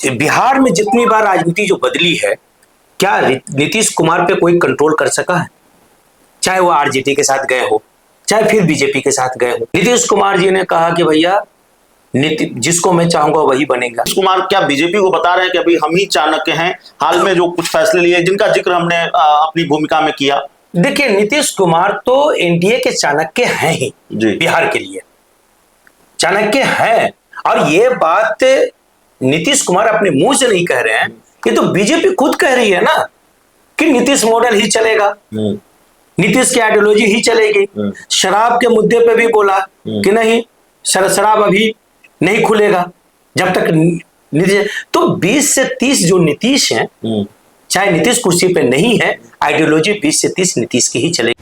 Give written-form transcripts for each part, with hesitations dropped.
बिहार में जितनी बार राजनीति जो बदली है, क्या नीतीश कुमार पे कोई कंट्रोल कर सका है? चाहे वो आरजेडी के साथ गए हो, चाहे फिर बीजेपी के साथ गए हो। नीतीश कुमार जी ने कहा कि भैया जिसको मैं चाहूंगा वही बनेगा। नीतीश कुमार क्या बीजेपी को बता रहे हैं कि अभी हम ही चाणक्य हैं, हाल में जो कुछ फैसले लिए जिनका जिक्र हमने अपनी भूमिका में किया? देखिए, नीतीश कुमार तो एनडीए के चाणक्य हैं ही, बिहार के लिए चाणक्य हैं। और ये बात नीतीश कुमार अपने मुंह से नहीं कह रहे हैं, ये तो बीजेपी खुद कह रही है ना कि नीतीश मॉडल ही चलेगा, नीतीश की आइडियोलॉजी ही चलेगी। शराब के मुद्दे पे भी बोला कि नहीं, शराब अभी नहीं खुलेगा जब तक नीतीश। तो 20 से 30 जो नीतीश हैं, चाहे नीतीश कुर्सी पे नहीं है, आइडियोलॉजी 20 से 30 नीतीश की ही चलेगी।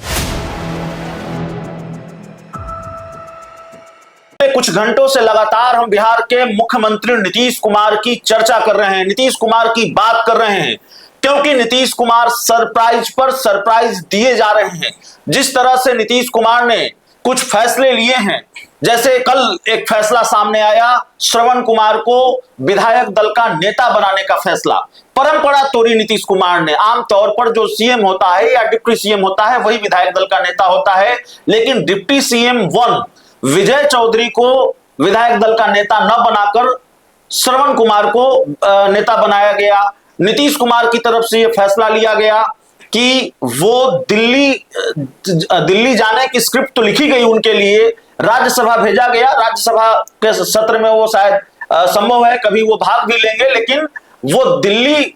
कुछ घंटों से लगातार हम बिहार के मुख्यमंत्री नीतीश कुमार की चर्चा कर रहे हैं, नीतीश कुमार की बात कर रहे हैं, क्योंकि नीतीश कुमार सरप्राइज पर सरप्राइज दिए जा रहे हैं। जिस तरह से नीतीश कुमार ने कुछ फैसले लिए हैं, जैसे कल एक फैसला सामने आया, श्रवण कुमार को विधायक दल का नेता बनाने का फैसला। परंपरा तोड़ी नीतीश कुमार ने। आमतौर पर जो सीएम होता है या डिप्टी सीएम होता है वही विधायक दल का नेता होता है, लेकिन डिप्टी सीएम 1 विजय चौधरी को विधायक दल का नेता न बनाकर श्रवण कुमार को नेता बनाया गया। नीतीश कुमार की तरफ से यह फैसला लिया गया कि वो दिल्ली जाने की स्क्रिप्ट तो लिखी गई उनके लिए, राज्यसभा भेजा गया, राज्यसभा के सत्र में वो शायद संभव है कभी वो भाग भी लेंगे, लेकिन वो दिल्ली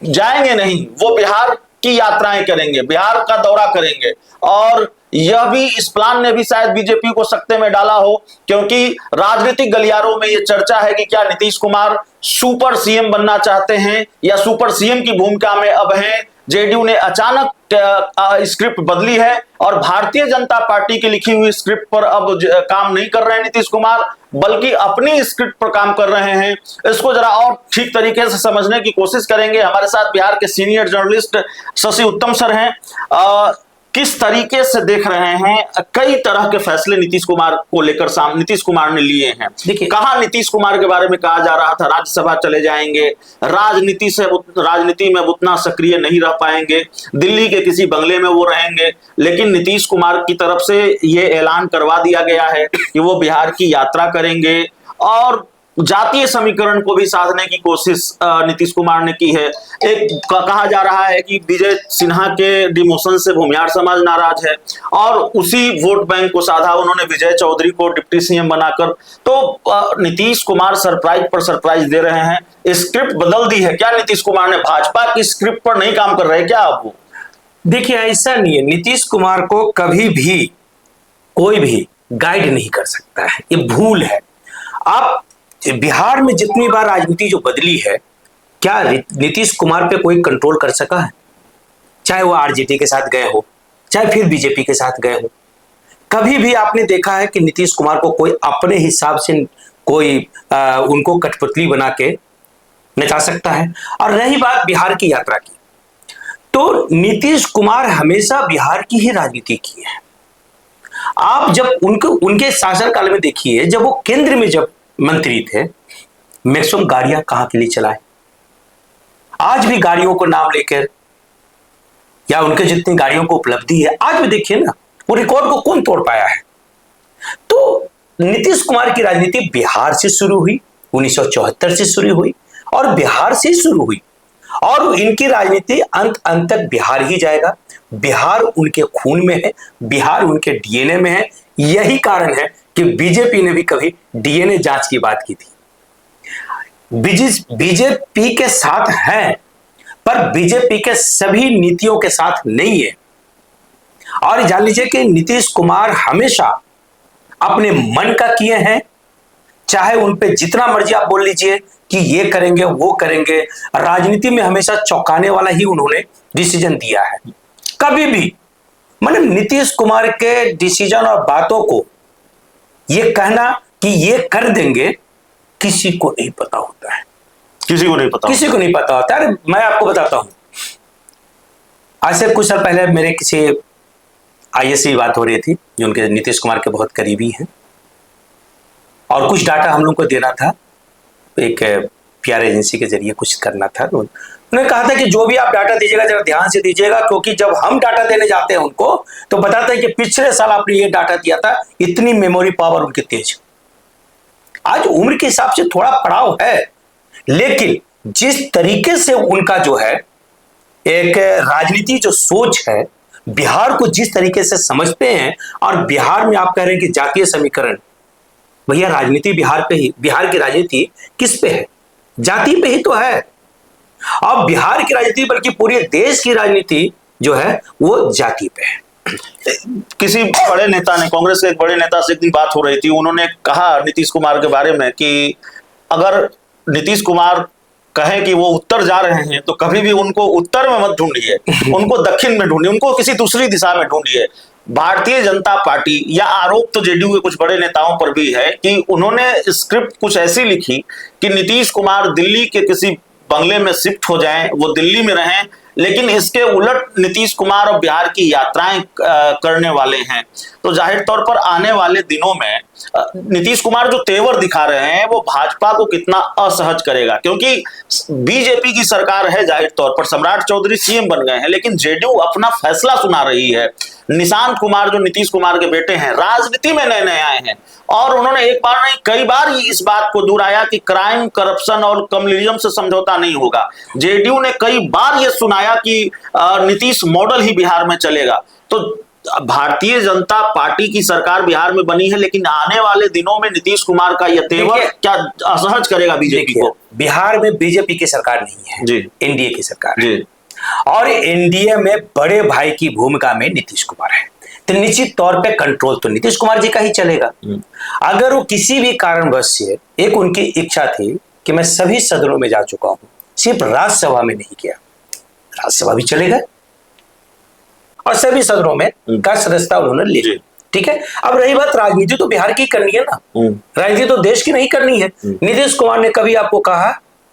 जाएंगे नहीं, वो बिहार की यात्राएं करेंगे, बिहार का दौरा करेंगे। और यह भी, इस प्लान ने भी शायद बीजेपी को सकते में डाला हो, क्योंकि राजनीतिक गलियारों में यह चर्चा है कि क्या नीतीश कुमार सुपर सीएम बनना चाहते हैं या सुपर सीएम की भूमिका में अब हैं। जेडीयू ने अचानक स्क्रिप्ट बदली है और भारतीय जनता पार्टी की लिखी हुई स्क्रिप्ट पर अब काम नहीं कर रहे हैं नीतीश कुमार, बल्कि अपनी स्क्रिप्ट पर काम कर रहे हैं। इसको जरा और ठीक तरीके से समझने की कोशिश करेंगे। हमारे साथ बिहार के सीनियर जर्नलिस्ट शशि उत्तम सर हैं। किस तरीके से देख रहे हैं, कई तरह के फैसले नीतीश कुमार को लेकर नीतीश कुमार ने लिए हैं। देखिए, कहा नीतीश कुमार के बारे में कहा जा रहा था राज्यसभा चले जाएंगे, राजनीति में उतना सक्रिय नहीं रह पाएंगे, दिल्ली के किसी बंगले में वो रहेंगे, लेकिन नीतीश कुमार की तरफ से ये ऐलान करवा दिया गया है कि वो बिहार की यात्रा करेंगे और जातीय समीकरण को भी साधने की कोशिश नीतीश कुमार ने की है। एक कहा जा रहा है कि विजय सिन्हा के डिमोशन से भूमिहार समाज नाराज है और उसी वोट बैंक को साधा उन्होंने विजय चौधरी को डिप्टी सीएम बनाकर। तो नीतीश कुमार सरप्राइज पर सरप्राइज दे रहे हैं। स्क्रिप्ट बदल दी है क्या नीतीश कुमार ने? भाजपा की स्क्रिप्ट पर नहीं काम कर रहे क्या आप? देखिए, ऐसा नहीं है, नीतीश कुमार को कभी भी कोई भी गाइड नहीं कर सकता है, ये भूल है। आप बिहार में जितनी बार राजनीति जो बदली है, क्या नीतीश कुमार पे कोई कंट्रोल कर सका है? चाहे वो आरजेडी के साथ गए हो, चाहे फिर बीजेपी के साथ गए हो, कभी भी आपने देखा है कि नीतीश कुमार को कोई अपने हिसाब से कोई उनको कठपुतली बना के नचा सकता है? और रही बात बिहार की यात्रा की, तो नीतीश कुमार हमेशा बिहार की ही राजनीति की है। आप जब उनके शासनकाल में देखिए, जब वो केंद्र में जब मंत्री थे, मैक्सिमम गाड़ियां कहां के लिए चलाए? आज भी गाड़ियों को नाम लेकर या उनके जितनी गाड़ियों को उपलब्धि है, आज भी देखिए ना, वो रिकॉर्ड को कौन तोड़ पाया है? तो नीतीश कुमार की राजनीति बिहार से शुरू हुई, 1974 से शुरू हुई और बिहार से शुरू हुई और इनकी राजनीति अंत तक बिहार ही जाएगा। बिहार उनके खून में है, बिहार उनके डीएनए में है। यही कारण है कि बीजेपी ने भी कभी डीएनए जांच की बात की थी। बीजेपी के साथ है, पर बीजेपी के सभी नीतियों के साथ नहीं है। और जान लीजिए कि नीतीश कुमार हमेशा अपने मन का किए हैं, चाहे उन पे जितना मर्जी आप बोल लीजिए कि ये करेंगे वो करेंगे, राजनीति में हमेशा चौंकाने वाला ही उन्होंने डिसीजन दिया है। कभी भी मतलब नीतीश कुमार के डिसीजन और बातों को ये कहना कि ये कर देंगे, किसी को नहीं पता होता है, किसी को नहीं पता होता है। मैं आपको बताता हूं, आज से कुछ साल पहले मेरे किसी आईएएस की बात हो रही थी जो उनके नीतीश कुमार के बहुत करीबी हैं, और कुछ डाटा हम लोग को देना था एक पीआर एजेंसी के जरिए कुछ करना था। तो उन्होंने कहा था कि जो भी आप डाटा दीजिएगा जरा ध्यान से दीजिएगा, क्योंकि जब हम डाटा देने जाते हैं उनको तो बताते हैं कि पिछले साल आपने ये डाटा दिया था, इतनी मेमोरी पावर उनकी तेज। आज उम्र के हिसाब से थोड़ा पड़ाव है, लेकिन जिस तरीके से उनका जो है एक राजनीति जो सोच है, बिहार को जिस तरीके से समझते हैं, और बिहार में आप कह रहे हैं कि जातीय समीकरण, भैया राजनीति बिहार पे ही, बिहार की राजनीति किस पे है? जाति पे ही तो है। अब बिहार की राजनीति बल्कि पूरे देश की राजनीति जो है वो जाति पे है। किसी बड़े नेता ने, कांग्रेस के एक बड़े नेता से एक दिन बात हो रही थी, उन्होंने कहा नीतीश कुमार के बारे में कि अगर नीतीश कुमार कहें कि वो उत्तर जा रहे हैं तो कभी भी उनको उत्तर में मत ढूंढिए, उनको दक्षिण में ढूंढिए, उनको किसी दूसरी दिशा में ढूंढिए। भारतीय जनता पार्टी, या आरोप तो जेडीयू के कुछ बड़े नेताओं पर भी है कि उन्होंने स्क्रिप्ट कुछ ऐसी लिखी कि नीतीश कुमार दिल्ली के किसी बंगले में शिफ्ट हो जाएं, वो दिल्ली में रहें, लेकिन इसके उलट नीतीश कुमार और बिहार की यात्राएं करने वाले हैं। तो जाहिर तौर पर आने वाले दिनों में नीतीश कुमार जो तेवर दिखा रहे हैं वो भाजपा को कितना असहज करेगा, क्योंकि बीजेपी की सरकार है, जाहिर तौर पर सम्राट चौधरी सीएम बन गए हैं, लेकिन जेडीयू अपना फैसला सुना रही है। निशांत कुमार जो नीतीश कुमार के बेटे हैं, राजनीति में नए नए आए हैं, और उन्होंने एक बार नहीं कई बार इस बात को दोहराया कि क्राइम, करप्शन और कम्युनिज्म से समझौता नहीं होगा। जेडीयू ने कई बार यह सुनाया कि नीतीश मॉडल ही बिहार में चलेगा। तो भारतीय जनता पार्टी की सरकार बिहार में बनी है, लेकिन आने वाले दिनों में नीतीश कुमार का यह तेवर क्या असहज करेगा बीजेपी को? बिहार में बीजेपी की सरकार नहीं है जी, एनडीए की सरकार है, और एनडीए में बड़े भाई की भूमिका में नीतीश कुमार है, तो निश्चित तौर पे कंट्रोल तो नीतीश कुमार जी का ही चलेगा। अगर वो किसी भी कारणवश से, एक उनकी इच्छा थी कि मैं सभी सदनों में जा चुका हूं, सिर्फ राज्यसभा में नहीं किया, राज्यसभा भी चलेगा और सभी सदनों में का सदस्यता उन्होंने ली। ठीक है, अब रही बात राजनीति, तो बिहार की करनी है ना, राजनीति तो देश की नहीं करनी है। नीतीश कुमार ने कभी आपको कहा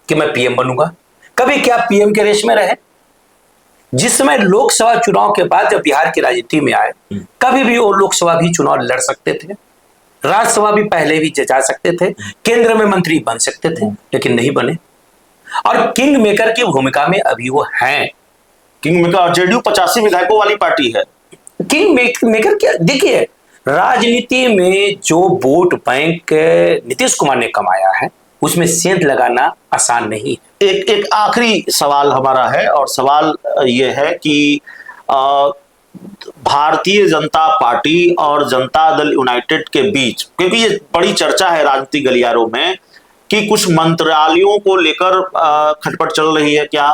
कि मैं पीएम बनूंगा? कभी क्या पीएम के रेस में रहे? जिस समय लोकसभा चुनाव के बाद जब बिहार की राजनीति में आए, कभी भी वो लोकसभा भी चुनाव लड़ सकते थे, राज्यसभा भी पहले भी जा सकते थे, केंद्र में मंत्री बन सकते थे, लेकिन नहीं बने। और किंग मेकर की भूमिका में अभी वो हैं। किंग मेकर, जेडीयू 85 विधायकों वाली पार्टी है। किंग मेकर क्या, देखिए राजनीति में जो वोट बैंक नीतीश कुमार ने कमाया है उसमें सेंध लगाना आसान नहीं है। एक आखिरी सवाल हमारा है, और सवाल ये है कि भारतीय जनता पार्टी और जनता दल यूनाइटेड के बीच, क्योंकि ये बड़ी चर्चा है राजनीतिक गलियारों में कि कुछ मंत्रालयों को लेकर खटपट चल रही है क्या,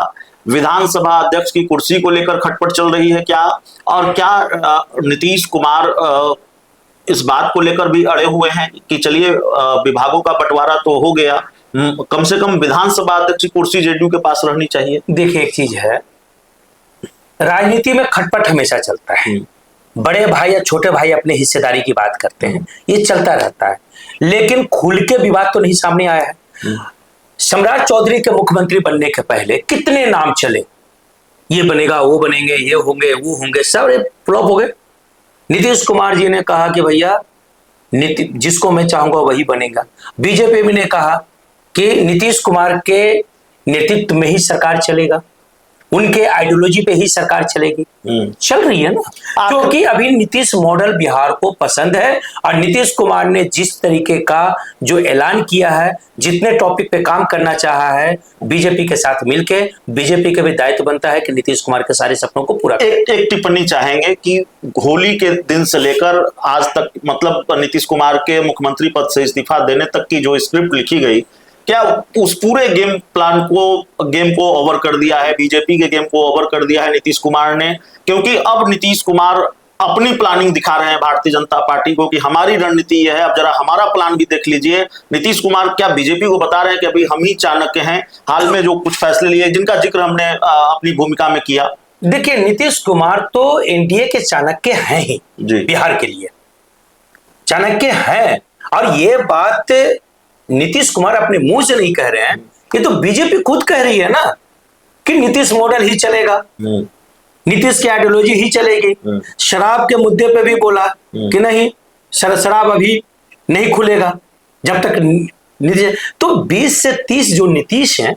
विधानसभा अध्यक्ष की कुर्सी को लेकर खटपट चल रही है क्या, और क्या नीतीश कुमार इस बात को लेकर भी अड़े हुए हैं कि चलिए विभागों का बंटवारा तो हो गया, कम से कम विधानसभा अध्यक्ष की कुर्सी जेडीयू के पास रहनी चाहिए। देखिए एक चीज है, राजनीति में खटपट हमेशा चलता है, बड़े भाई या छोटे भाई अपने हिस्सेदारी की बात करते हैं, ये चलता रहता है, लेकिन खुल के विवाद तो नहीं सामने आया है। सम्राट चौधरी के मुख्यमंत्री बनने के पहले कितने नाम चले, ये बनेगा, वो बनेंगे, ये होंगे, वो होंगे, सब फ्लॉप हो गए। नीतीश कुमार जी ने कहा कि भैया जिसको मैं चाहूंगा वही बनेगा। बीजेपी भी ने कहा कि नीतीश कुमार के नेतृत्व में ही सरकार चलेगा, उनके आइडियोलॉजी पे ही सरकार चलेगी। चल रही है ना, क्योंकि अभी नीतीश मॉडल बिहार को पसंद है, और नीतीश कुमार ने जिस तरीके का जो ऐलान किया है, जितने टॉपिक पे काम करना चाहा है बीजेपी के साथ मिलके, बीजेपी का भी दायित्व बनता है कि नीतीश कुमार के सारे सपनों को पूरा एक टिप्पणी चाहेंगे कि होली के दिन से लेकर आज तक, मतलब नीतीश कुमार के मुख्यमंत्री पद से इस्तीफा देने तक की जो स्क्रिप्ट लिखी गई, क्या उस पूरे गेम को ओवर कर दिया है, बीजेपी के गेम को ओवर कर दिया है नीतीश कुमार ने? क्योंकि अब नीतीश कुमार अपनी प्लानिंग दिखा रहे हैं भारतीय जनता पार्टी को कि हमारी रणनीति यह है, अब जरा हमारा प्लान भी देख लीजिए। नीतीश कुमार क्या बीजेपी को बता रहे हैं कि अभी हम ही चाणक्य हैं, हाल में जो कुछ फैसले लिए जिनका जिक्र हमने अपनी भूमिका में किया? देखिए नीतीश कुमार तो एनडीए के चाणक्य हैं ही, बिहार के लिए चाणक्य हैं, और ये बात नीतीश कुमार अपने मुंह से नहीं कह रहे हैं, ये तो बीजेपी खुद कह रही है ना कि नीतीश मॉडल ही चलेगा, नीतीश की आइडियोलॉजी ही चलेगी। शराब के मुद्दे पे भी बोला कि नहीं, शराब अभी नहीं खुलेगा जब तक तो 20 से 30 जो नीतीश हैं,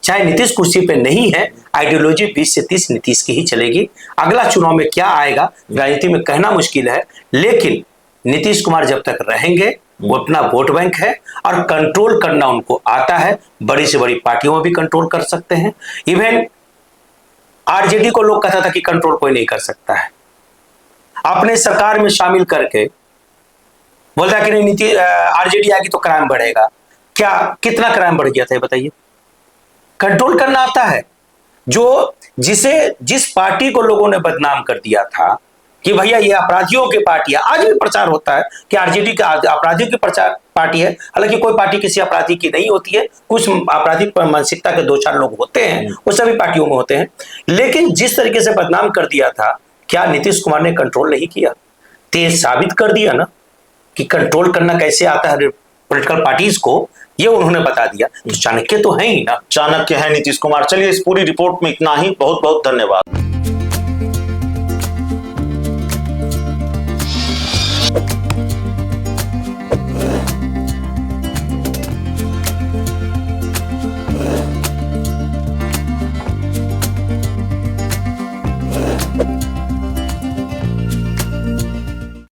चाहे नीतीश कुर्सी पे नहीं है, आइडियोलॉजी 20 से 30 नीतीश की ही चलेगी। अगला चुनाव में क्या आएगा राजनीति में कहना मुश्किल है, लेकिन नीतीश कुमार जब तक रहेंगे वो अपना वोट बैंक है और कंट्रोल करना उनको आता है। बड़ी से बड़ी पार्टियों में भी कंट्रोल कर सकते हैं। इवन आरजेडी को लोग कहता था कि कंट्रोल कोई नहीं कर सकता है, अपने सरकार में शामिल करके बोलता कि नहीं नीति आरजेडी आएगी तो क्राइम बढ़ेगा। क्या कितना क्राइम बढ़ गया था ये बताइए? कंट्रोल करना आता है। जिस पार्टी को लोगों ने बदनाम कर दिया था कि भैया ये अपराधियों की पार्टी है, आज भी प्रचार होता है कि आरजेडी का अपराधियों की प्रचार पार्टी है। हालांकि कोई पार्टी किसी अपराधी की नहीं होती है, कुछ आपराधिक मानसिकता के 2-4 लोग होते हैं, वो सभी पार्टियों में होते हैं। लेकिन जिस तरीके से बदनाम कर दिया था, क्या नीतीश कुमार ने कंट्रोल नहीं किया? तेज साबित कर दिया ना कि कंट्रोल करना कैसे आता है पॉलिटिकल पार्टीज को, ये उन्होंने बता दिया। तो चाणक्य तो है ही ना, चाणक्य है नीतीश कुमार। चलिए, इस पूरी रिपोर्ट में इतना ही। बहुत बहुत धन्यवाद।